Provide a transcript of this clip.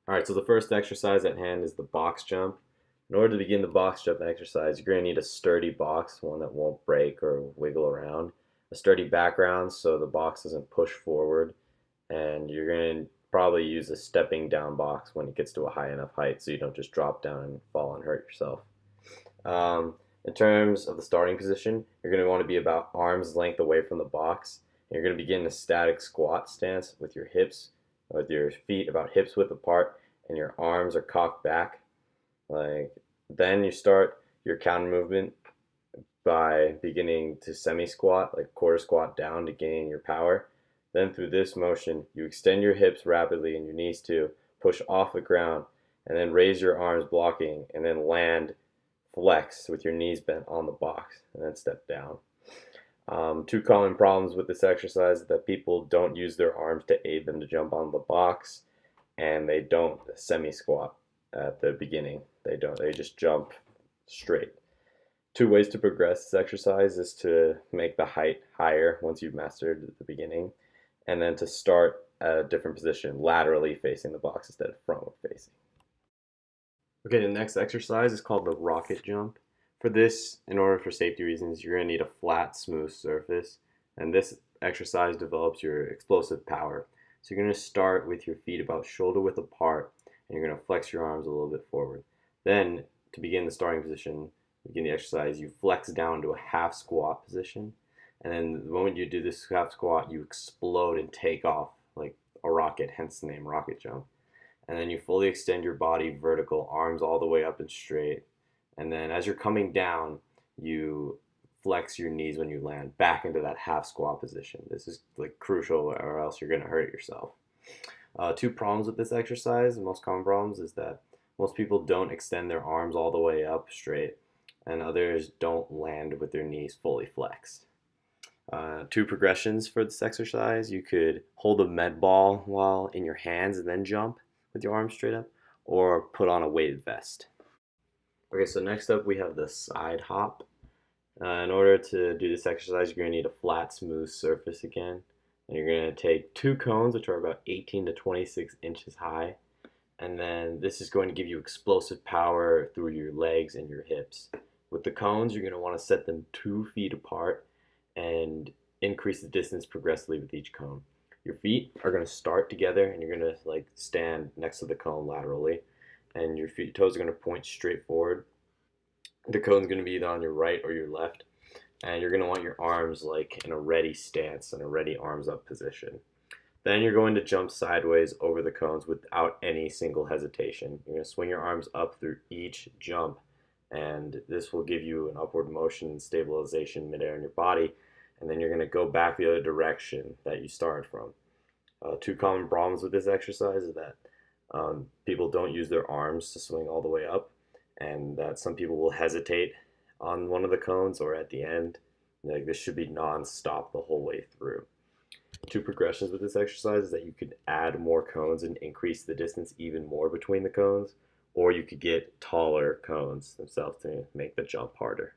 Alright, so the first exercise at hand is the box jump. In order to begin the box jump exercise, you're going to need a sturdy box, one that won't break or wiggle around, a sturdy background so the box doesn't push forward, and you're going to probably use a stepping down box when it gets to a high enough height so you don't just drop down and fall and hurt yourself. In terms of the starting position, you're going to want to be about arm's length away from the box. And you're going to begin a static squat stance with your feet about hips width apart, and your arms are cocked back. Then you start your counter movement by beginning to semi squat, like quarter squat down to gain your power. Then through this motion, you extend your hips rapidly and your knees too, push off the ground, and then raise your arms blocking, and then land flex with your knees bent on the box, and then step down. Two common problems with this exercise is that people don't use their arms to aid them to jump on the box, and they don't semi squat at the beginning. They just jump straight. Two ways to progress this exercise is to make the height higher once you've mastered the beginning, and then to start at a different position, laterally facing the box instead of frontward facing. Okay, the next exercise is called the rocket jump. For this, in order for safety reasons, you're going to need a flat, smooth surface, and this exercise develops your explosive power. So you're going to start with your feet about shoulder width apart, and you're going to flex your arms a little bit forward. Then, to begin the starting position, begin the exercise, you flex down to a half squat position, and then the moment you do this half squat, you explode and take off like a rocket, hence the name rocket jump. And then you fully extend your body vertical, arms all the way up and straight. And then as you're coming down, you flex your knees when you land back into that half squat position. This is like crucial, or else you're going to hurt yourself. Two problems with this exercise, the most common problems, is that most people don't extend their arms all the way up straight, and others don't land with their knees fully flexed. Two progressions for this exercise: you could hold a med ball while in your hands and then jump with your arms straight up, or put on a weighted vest. Okay, so next up we have the side hop. In order to do this exercise, you're going to need a flat, smooth surface again. And you're going to take two cones, which are about 18 to 26 inches high. And then this is going to give you explosive power through your legs and your hips. With the cones, you're going to want to set them 2 feet apart and increase the distance progressively with each cone. Your feet are going to start together, and you're going to stand next to the cone laterally, and your toes are going to point straight forward. The cone's going to be either on your right or your left, and you're going to want your arms in a ready stance, in a ready arms up position. Then you're going to jump sideways over the cones without any single hesitation. You're going to swing your arms up through each jump, and this will give you an upward motion and stabilization midair in your body. And then you're going to go back the other direction that you started from. Two common problems with this exercise is that people don't use their arms to swing all the way up, and that some people will hesitate on one of the cones or at the end. This should be non-stop the whole way through. Two progressions with this exercise is that you could add more cones and increase the distance even more between the cones, or you could get taller cones themselves to make the jump harder.